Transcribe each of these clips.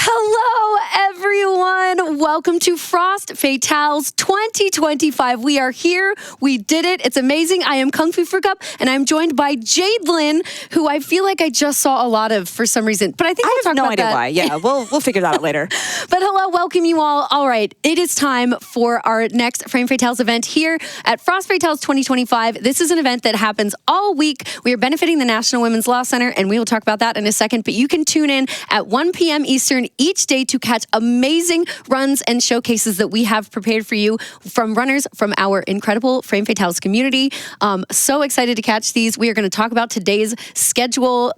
Hello, everyone. Welcome to Frost Fatales 2025. We are here. We did it. It's amazing. I am Kung Fu Fruit Cup, and I'm joined by Jade Lynn, who I feel like I just saw a lot of for some reason. But I think we'll talk about that. I have no idea why. Yeah, we'll figure that out later. But hello, welcome you all. All right, it is time for our next Frame Fatales event here at Frost Fatales 2025. This is an event that happens all week. We are benefiting the National Women's Law Center, and we will talk about that in a second. But you can tune in at 1 p.m. Eastern each day to catch amazing runs and showcases that we have prepared for you from runners from our incredible Frame Fatales community. So excited to catch these. We are going to talk about today's schedule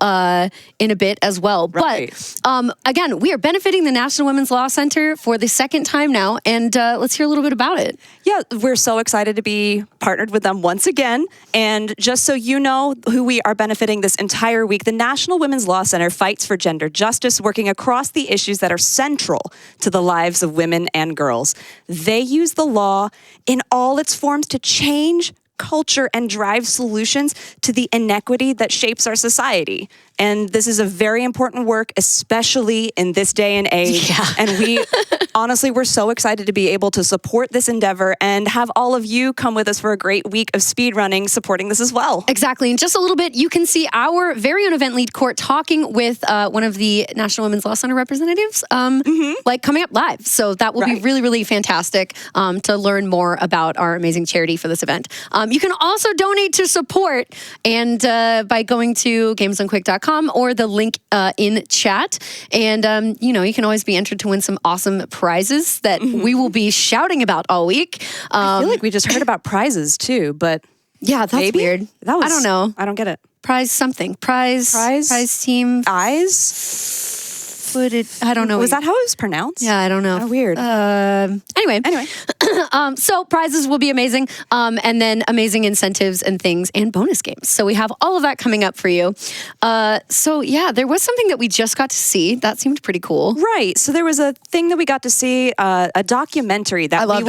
in a bit as well. Right. But again, we are benefiting the National Women's Law Center for the second time now, and let's hear a little bit about it. Yeah, we're so excited to be partnered with them once again. And just so you know who we are benefiting this entire week, the National Women's Law Center fights for gender justice, working across the issues that are central to the lives of women and girls. They use the law in all its forms to change culture and drive solutions to the inequity that shapes our society. And this is a very important work, especially in this day and age. Yeah. And we're so excited to be able to support this endeavor and have all of you come with us for a great week of speed running, supporting this as well. Exactly. In just a little bit, you can see our very own event lead Court talking with one of the National Women's Law Center representatives, like coming up live. So that will be really, really fantastic to learn more about our amazing charity for this event. You can also donate to support and by going to gamesonquick.com or the link in chat. And, you can always be entered to win some awesome prizes that we will be shouting about all week. I feel like we just heard about prizes too, but yeah, that's weird. I don't know. I don't get it. Prize something. Prize team. Eyes? Footed. I don't know. Was that how it was pronounced? Yeah, I don't know. Oh, weird. Anyway. So prizes will be amazing. And then amazing incentives and things and bonus games. So we have all of that coming up for you. So yeah, there was something that we just got to see. That seemed pretty cool. Right. So there was a thing that we got to see, a documentary that I love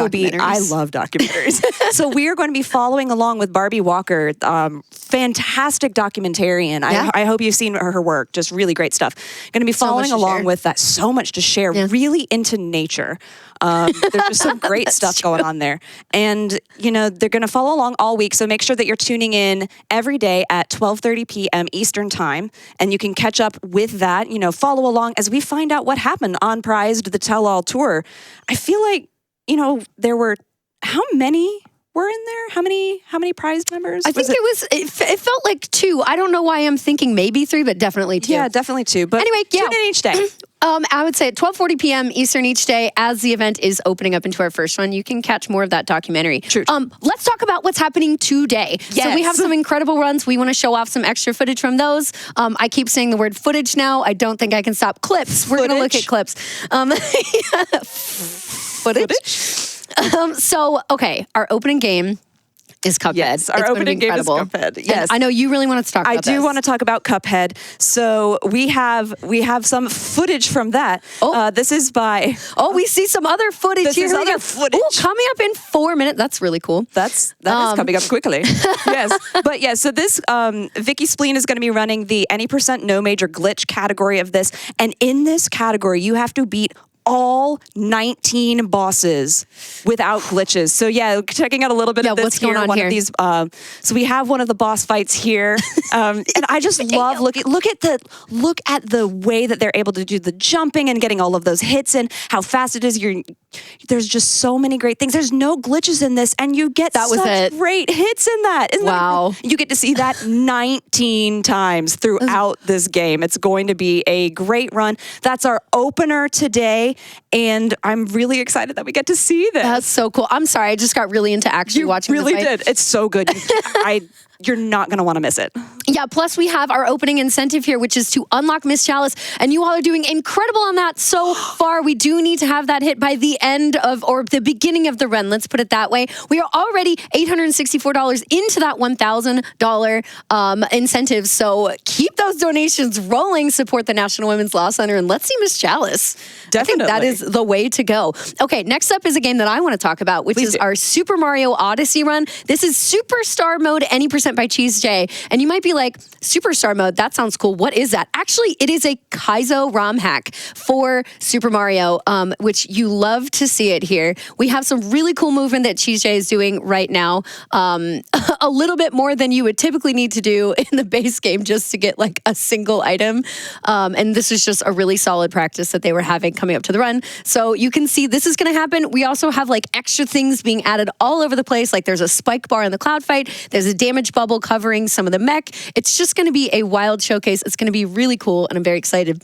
documentaries. So we are going to be following along with Barbie Walker, fantastic documentarian. Yeah. I hope you've seen her work. Just really great stuff. Going to be following along with that. So much to share. Yeah. Really into nature. There's just some great stuff going on there. And, they're going to follow along all week. So make sure that you're tuning in every day at 12:30 p.m. Eastern time. And you can catch up with that, follow along as we find out what happened on Prized, the Tell-All Tour. I feel like, there were, how many were in there? How many prized members? I think it felt like 2. I don't know why I'm thinking maybe 3, but definitely 2. Yeah, definitely 2. But anyway, tune in each day. I would say at 12:40 p.m. Eastern each day as the event is opening up into our first run. You can catch more of that documentary. True. Let's talk about what's happening today. Yes. So we have some incredible runs. We want to show off some extra footage from those. I keep saying the word footage now. I don't think I can stop. Clips. We're going to look at clips. Footage. So, okay, our opening game is Cuphead. Yes, our opening game is Cuphead. Yes. And I know you really wanted to talk about this. I do want to talk about Cuphead. So we have some footage from that. This is by... we see some other footage here. This is other footage. Coming up in 4 minutes. That's really cool. That is coming up quickly. Yes. But yeah, so this, Vicky Spleen is going to be running the any % no major glitch category of this. And in this category, you have to beat all 19 bosses without glitches. So yeah, checking out a little bit of this what's going on here? Of these. So we have one of the boss fights here, and I just love look at the way that they're able to do the jumping and getting all of those hits and how fast it is. There's just so many great things. There's no glitches in this, and you get such great hits in that. Wow. You get to see that 19 times throughout this game. It's going to be a great run. That's our opener today. And I'm really excited that we get to see this. That's so cool. I'm sorry, I just got really into actually watching this fight. You really did. It's so good. You're not going to want to miss it. Yeah, plus we have our opening incentive here, which is to unlock Miss Chalice, and you all are doing incredible on that so far. We do need to have that hit by the end of, or the beginning of the run, let's put it that way. We are already $864 into that $1,000 incentive, so keep those donations rolling, support the National Women's Law Center, and let's see Miss Chalice. Definitely. I think that is the way to go. Okay, next up is a game that I want to talk about, which is our Super Mario Odyssey run. This is Superstar Mode, any % 90% by Cheese J. And you might be like, Superstar Mode, that sounds cool. What is that? Actually, it is a Kaizo ROM hack for Super Mario, which you love to see it here. We have some really cool movement that Cheese J is doing right now. A little bit more than you would typically need to do in the base game just to get like a single item. And this is just a really solid practice that they were having coming up to the run. So you can see this is going to happen. We also have like extra things being added all over the place. Like there's a spike bar in the cloud fight. There's a damage bubble covering some of the mech. It's just going to be a wild showcase. It's going to be really cool, and I'm very excited.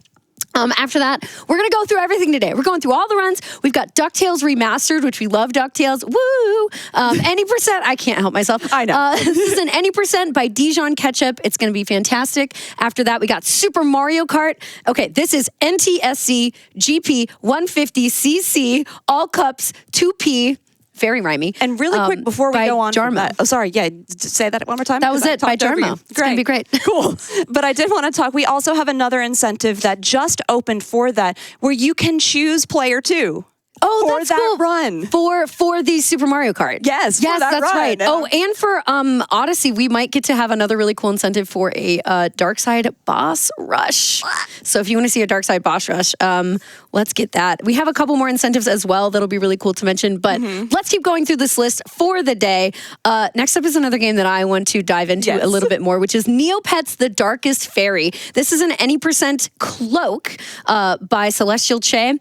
After that, we're going to go through everything today. We're going through all the runs. We've got DuckTales Remastered, which we love DuckTales. Woo! Any percent. I can't help myself. I know. This is an Any Percent by Dijon Ketchup. It's going to be fantastic. After that, we got Super Mario Kart. Okay, this is NTSC GP 150cc, all cups, 2P. Very rhymey. And really quick before we go on Jarmo. from that, sorry, say that one more time. That was it, by Jarmo. It's going to be great. Cool. But I did want to talk, we also have another incentive that just opened for that, where you can choose player 2. Oh, for that's that cool. run. For the Super Mario Kart. Yes, for that that's run. right. Oh, and for Odyssey, we might get to have another really cool incentive for a Dark Side Boss Rush. So if you want to see a Dark Side Boss Rush, let's get that. We have a couple more incentives as well that'll be really cool to mention, but let's keep going through this list for the day. Next up is another game that I want to dive into a little bit more, which is Neopets The Darkest Fairy. This is an Any Percent Cloak by Celestial Che.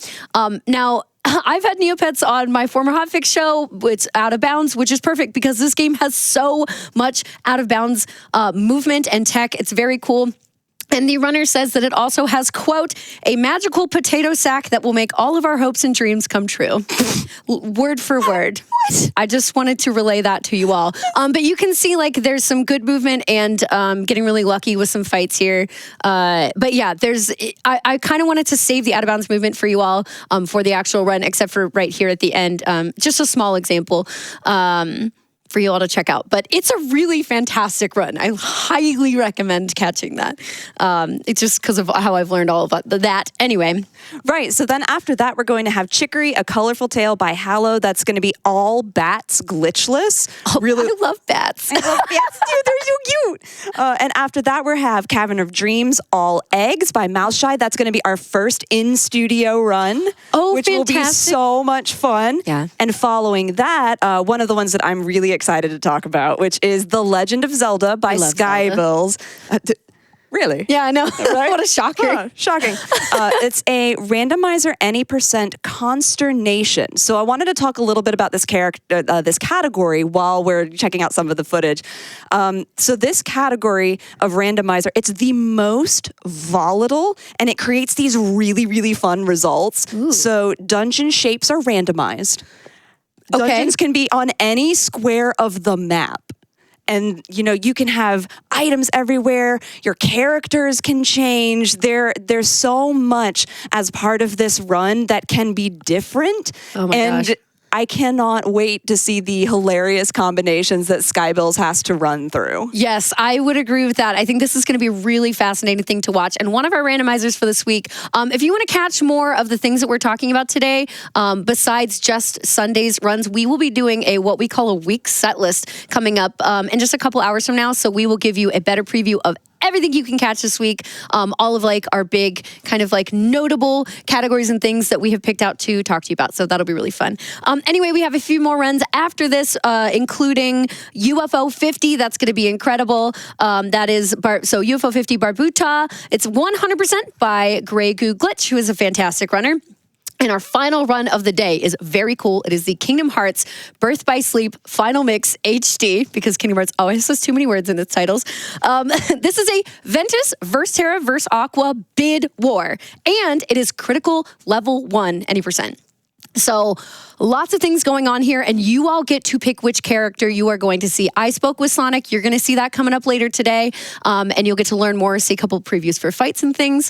Now, I've had Neopets on my former Hotfix show. It's Out of Bounds, which is perfect because this game has so much out of bounds movement and tech. It's very cool. And the runner says that it also has, quote, a magical potato sack that will make all of our hopes and dreams come true. Word for word. What? I just wanted to relay that to you all. But you can see like there's some good movement and getting really lucky with some fights here. But yeah, I kind of wanted to save the out of bounds movement for you all for the actual run, except for right here at the end. Just a small example. For you all to check out. But it's a really fantastic run. I highly recommend catching that. It's just because of how I've learned all about that. Anyway. Right, so then after that, we're going to have Chicory, A Colorful Tale by Hallow. That's going to be all bats glitchless. Oh, really, I love bats. I love bats, dude. They're so cute. And after that, we have Cavern of Dreams, All Eggs by Mouseshy. That's going to be our first in-studio run. Oh, which fantastic. will be so much fun. Yeah. And following that, one of the ones that I'm really excited to talk about, which is The Legend of Zelda by Skybills. Really? Yeah, I know. Right? What a shocker. Shocking. It's a randomizer Any Percent Consternation. So I wanted to talk a little bit about this character, this category while we're checking out some of the footage. So this category of randomizer, it's the most volatile and it creates these really, really fun results. Ooh. So dungeon shapes are randomized. Dungeons can be on any square of the map. And, you know, you can have items everywhere. Your characters can change. There's so much as part of this run that can be different. Oh my gosh. I cannot wait to see the hilarious combinations that Skybills has to run through. Yes, I would agree with that. I think this is going to be a really fascinating thing to watch. And one of our randomizers for this week, if you want to catch more of the things that we're talking about today, besides just Sunday's runs, we will be doing what we call a week set list coming up in just a couple hours from now. So we will give you a better preview of everything you can catch this week, all of like our big kind of like notable categories and things that we have picked out to talk to you about. So that'll be really fun. Anyway, we have a few more runs after this, including UFO 50. That's going to be incredible. That is, so UFO 50 Barbuta. It's 100% by Grey Goo Glitch, who is a fantastic runner. And our final run of the day is very cool. It is the Kingdom Hearts Birth by Sleep Final Mix HD, because Kingdom Hearts always has too many words in its titles. This is a Ventus vs. Terra vs. Aqua bid war, and it is critical level 1, Any Percent. So lots of things going on here, and you all get to pick which character you are going to see. I spoke with Sonic. You're going to see that coming up later today, and you'll get to learn more, see a couple of previews for fights and things.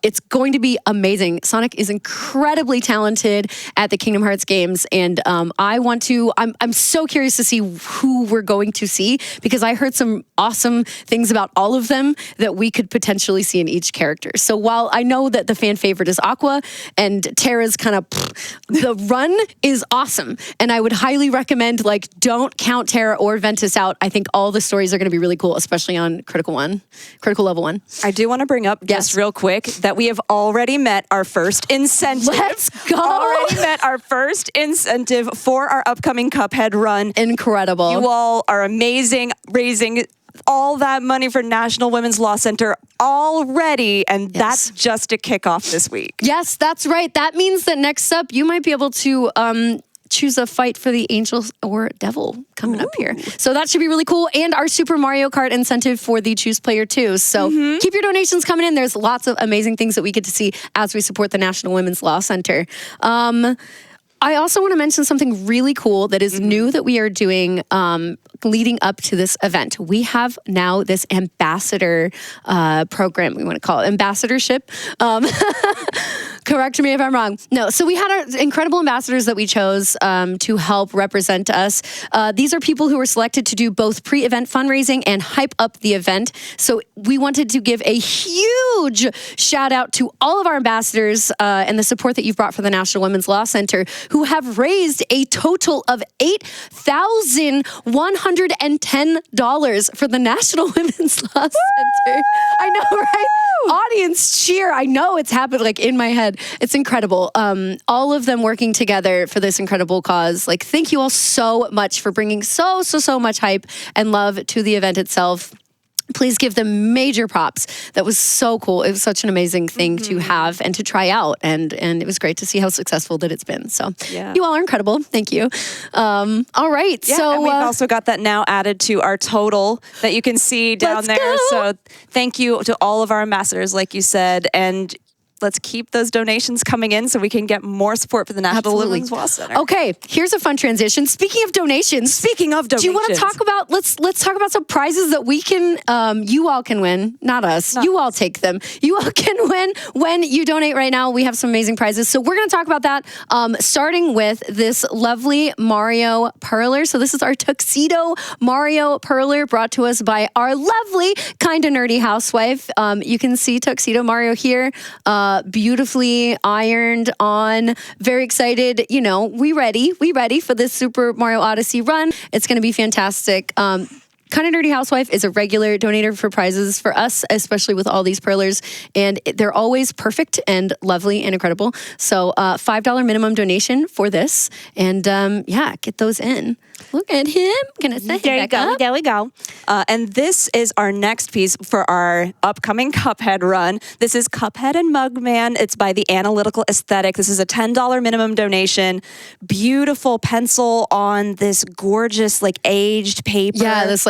It's going to be amazing. Sonic is incredibly talented at the Kingdom Hearts games, and I'm so curious to see who we're going to see, because I heard some awesome things about all of them that we could potentially see in each character. So while I know that the fan favorite is Aqua and Terra's kind of the run is awesome. And I would highly recommend, like, don't count Tara or Ventus out. I think all the stories are going to be really cool, especially on Critical Level 1. I do want to bring up just real quick that we have already met our first incentive. Let's go. Already met our first incentive for our upcoming Cuphead run. Incredible. You all are amazing, raising all that money for National Women's Law Center already, and that's just a kickoff this week. Yes, that's right. That means that next up, you might be able to choose a fight for the Angel or Devil coming up here. So that should be really cool. And our Super Mario Kart incentive for the Choose Player 2. So keep your donations coming in. There's lots of amazing things that we get to see as we support the National Women's Law Center. I also want to mention something really cool that is new that we are doing leading up to this event. We have now this ambassador program, we want to call it ambassadorship. Correct me if I'm wrong. No, so we had our incredible ambassadors that we chose to help represent us. These are people who were selected to do both pre-event fundraising and hype up the event. So we wanted to give a huge shout out to all of our ambassadors and the support that you've brought for the National Women's Law Center, who have raised a total of $8,110 for the National Women's Law Center. I know, right? Audience cheer. I know it's happened like in my head. It's incredible. All of them working together for this incredible cause. Like, thank you all so much for bringing so much hype and love to the event itself. Please give them major props. That was so cool. It was such an amazing thing to have and to try out. And it was great to see how successful that it's been. So you all are incredible. Thank you. All right. Yeah, so and we've also got that now added to our total that you can see down there. Go. So thank you to all of our ambassadors, like you said. And let's keep those donations coming in so we can get more support for the National Women's Law Center. Okay, here's a fun transition. Speaking of donations, do you want to talk about let's talk about some prizes that we can you all can win, not us. You all take them. You all can win when you donate right now. We have some amazing prizes. So we're going to talk about that starting with this lovely Mario Perler. So this is our Tuxedo Mario Perler brought to us by our lovely Kinda Nerdy housewife. You can see Tuxedo Mario here. Beautifully ironed on. Very excited. You know, we ready for this Super Mario Odyssey run. It's going to be fantastic. Kinda Nerdy Housewife is a regular donator for prizes for us, especially with all these Perlers, and they're always perfect and lovely and incredible. So $5 minimum donation for this, and get those in. Look at him. Gonna set him back up. There we go. And this is our next piece for our upcoming Cuphead run. This is Cuphead and Mugman. It's by The Analytical Aesthetic. This is a $10 minimum donation. Beautiful pencil on this gorgeous, like, aged paper. Yeah, this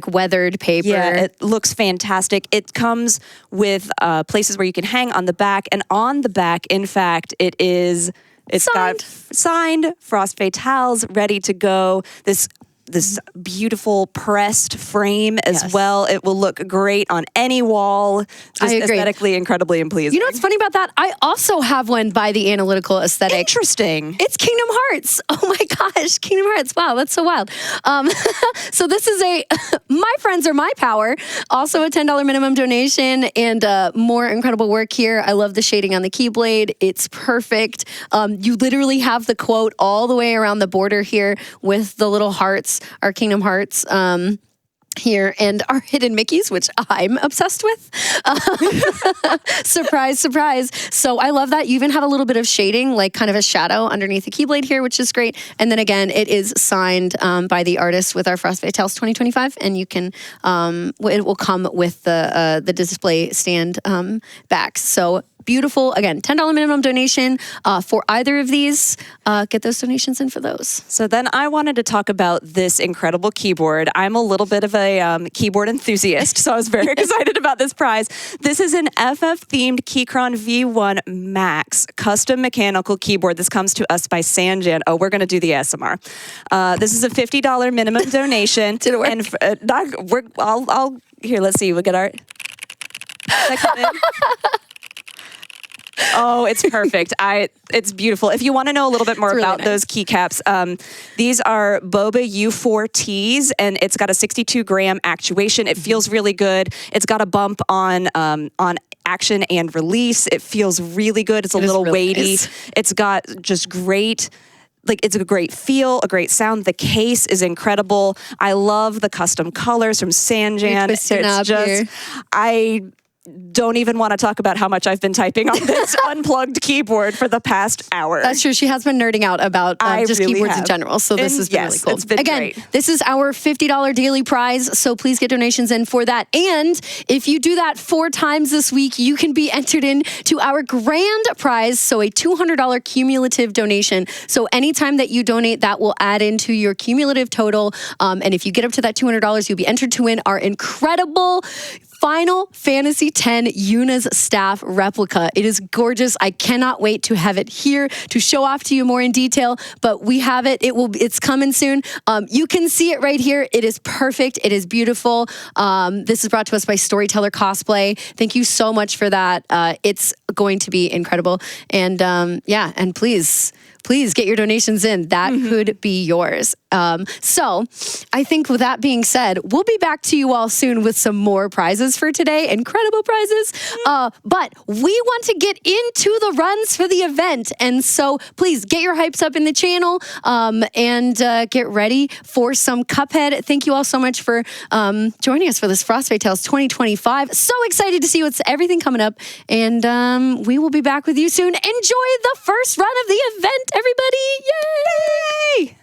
weathered paper. Yeah, it looks fantastic. It comes with places where you can hang on the back, and on the back, in fact, it's got signed Frost Fatales ready to go. This beautiful pressed frame as well. It will look great on any wall. Just aesthetically incredibly pleasing. You know what's funny about that? I also have one by The Analytical Aesthetic. Interesting. It's Kingdom Hearts. Oh my gosh, Kingdom Hearts. Wow, that's so wild. So this is My Friends Are My Power. Also a $10 minimum donation and more incredible work here. I love the shading on the Keyblade. It's perfect. You literally have the quote all the way around the border here with the little hearts. Our Kingdom Hearts here, and our hidden Mickeys, which I'm obsessed with. Surprise, surprise. So I love that. You even have a little bit of shading, like kind of a shadow underneath the Keyblade here, which is great. And then again, it is signed by the artist with our Frost Fatales 2025, and you can, it will come with the display stand back. So beautiful. Again, $10 minimum donation for either of these. Get those donations in for those. So then I wanted to talk about this incredible keyboard. I'm a little bit of a keyboard enthusiast, so I was very excited about this prize. This is an FF-themed Keychron V1 Max custom mechanical keyboard. This comes to us by Sanjan. Oh, we're going to do the ASMR. This is a $50 minimum donation. Did it work? And here, let's see. We'll get our... Oh, it's perfect. It's beautiful. If you want to know a little bit more really about nice. those keycaps, these are Boba U4Ts, and it's got a 62-gram actuation. It feels really good. It's got a bump on action and release. It feels really good. It's a little really weighty. nice. It's got just great like it's a great feel, a great sound. The case is incredible. I love the custom colors from Sanjan. It's just, I don't even want to talk about how much I've been typing on this unplugged keyboard for the past hour. That's true. She has been nerding out about just really keyboards in general. So this has been really cool. It's been Again, great. This is our $50 daily prize. So please get donations in for that. And if you do that 4 times this week, you can be entered in to our grand prize. So a $200 cumulative donation. So anytime that you donate, that will add into your cumulative total. And if you get up to that $200, you'll be entered to win our incredible Final Fantasy X Yuna's Staff replica. It is gorgeous. I cannot wait to have it here to show off to you more in detail, but we have it. It's coming soon. You can see it right here. It is perfect. It is beautiful. This is brought to us by Storyteller Cosplay. Thank you so much for that. It's going to be incredible. And and please get your donations in. That could be yours. So I think with that being said, we'll be back to you all soon with some more prizes for today. Incredible prizes. But we want to get into the runs for the event. And so please get your hypes up in the channel and get ready for some Cuphead. Thank you all so much for joining us for this Frostbite Tales 2025. So excited to see what's everything coming up. And we will be back with you soon. Enjoy the first run of the event, everybody. Yay!